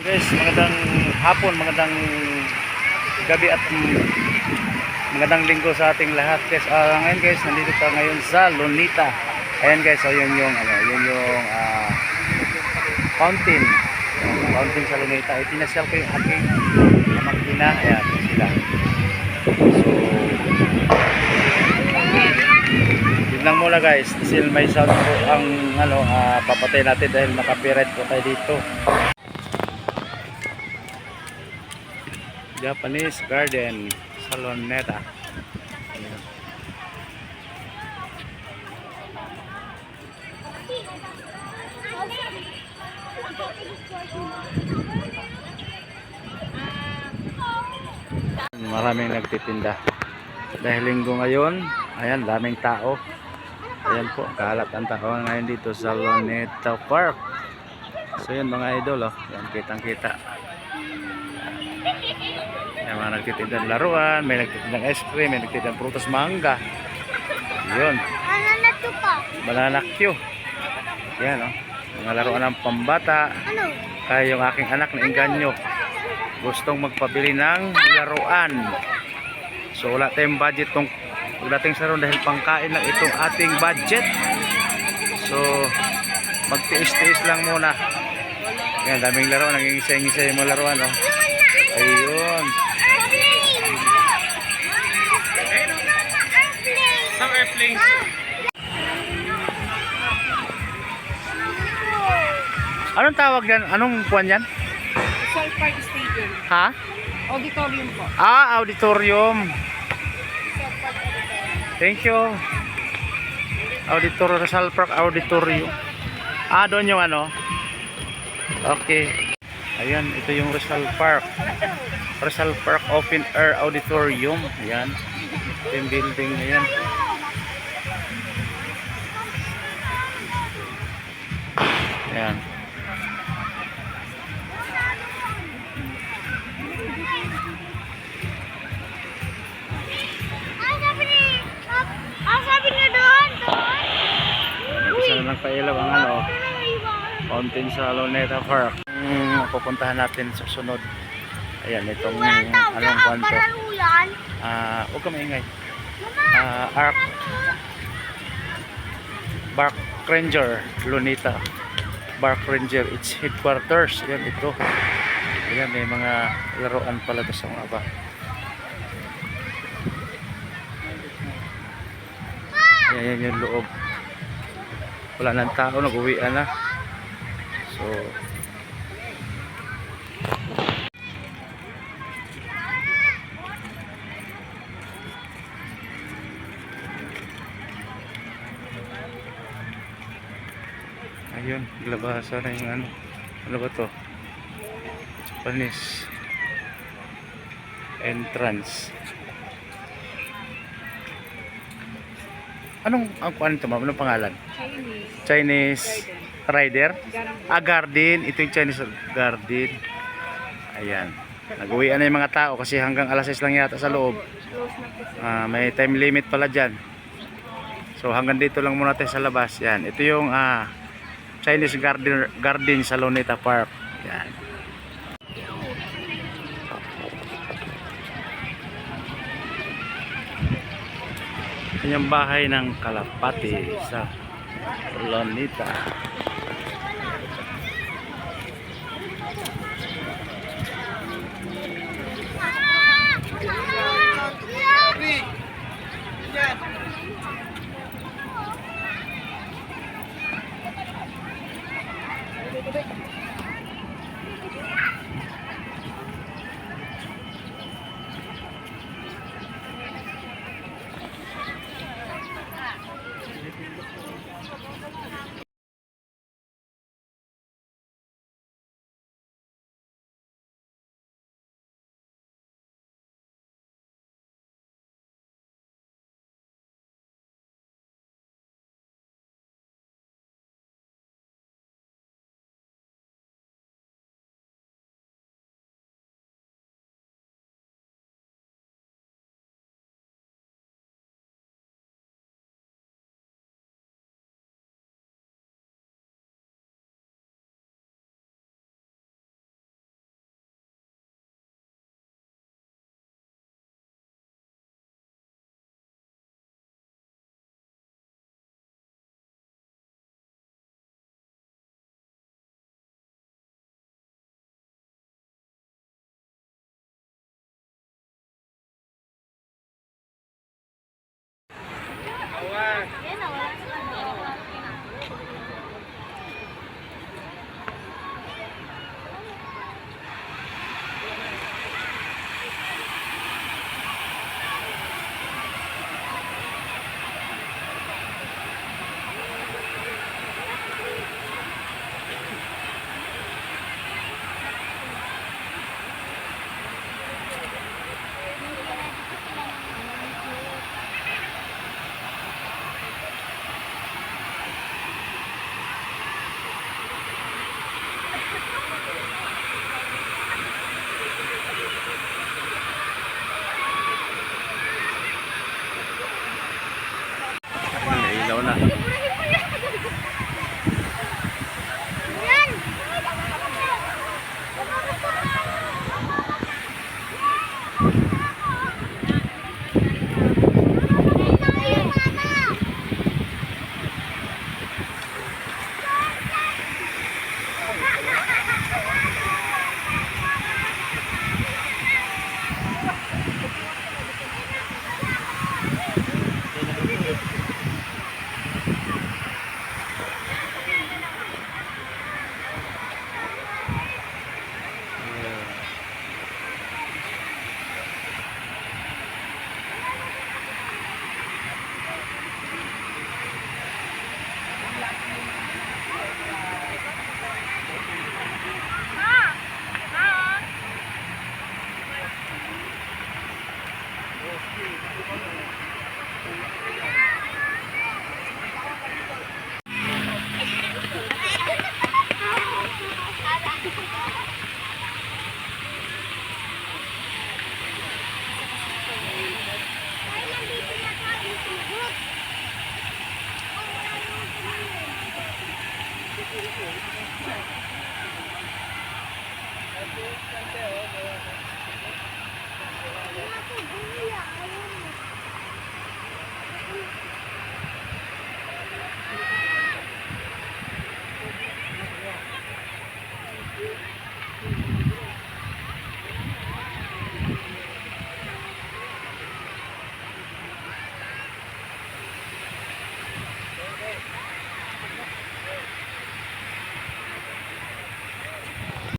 Guys, magandang hapon, magandang gabi at magandang linggo sa ating lahat guys. Ngayon guys, nandito tayo ngayon sa Lunita. Ayan guys, so yun yung fountain. Fountain sa Lunita. Itinasyal ko yung aking mag-ina. Ayan sila. So yun lang muna guys. Still may sound po ang papatay natin dahil naka-copyright po tayo dito. Japanese Garden sa Lunita. Maraming nagtitinda dahil linggo ngayon. Ayan, daming tao. Ayan po, kalat ang tao ngayon dito sa Lunita Park. So yun mga idol, oh. Yan, kitang kita. May mga nagtitindang laruan, may nagtitindang ice cream, may nagtitindang prutas, mangga. Yun. Banana Q. Yan, oh. Mga laruan ng pambata. Kaya yung aking anak na inganyo gustong magpabili ng laruan. So wala tayong budget tong pagdating sa ron dahil pangkain lang itong ating budget. So magtiis-tiis lang muna. Yan, daming laruan, nangingisa-ngisa yung mga laruan, oh. Ayun. Some airplanes. Anong tawag yan? Anong kuwan yan? South Park Stadium. Ha? Auditorium po. Ah, auditorium. South Park Auditorium. Thank you. Auditorium, Rizal Park Auditorium. Ah, doon yung ano? Okay. Ayan, ito yung Rizal Park. Rizal Park Open Air Auditorium. Ayan. Ito yung building na yan. Ayan. Sabi niya doon. Isa na nagpailaw ang fountain sa Lunita Park. Pupuntahan natin sa sunod. Ayan, itong anong kwanto. Huwag ka maingay. Park Ranger Lunita. Park Ranger, its headquarters. Ayan, ito. Ayan, may mga laruan pala ito sa mga ba. Ayan yung loob. Wala nang tao, nag-uwian na. So ayun, labasa na yung ano ba to? Japanese entrance. Anong ang kuan ito, ma'am? Anong pangalan? Chinese Rider? Garden. Ito yung Chinese Garden. Ayan. Nag-uwian na yung mga tao kasi hanggang alas 6 lang yata sa loob. May time limit pala dyan. So hanggang dito lang muna tayo sa labas. Yan. Ito yung Chinese Garden sa Lunita Park. Yan. Yan yung bahay ng Kalapati sa Lunita.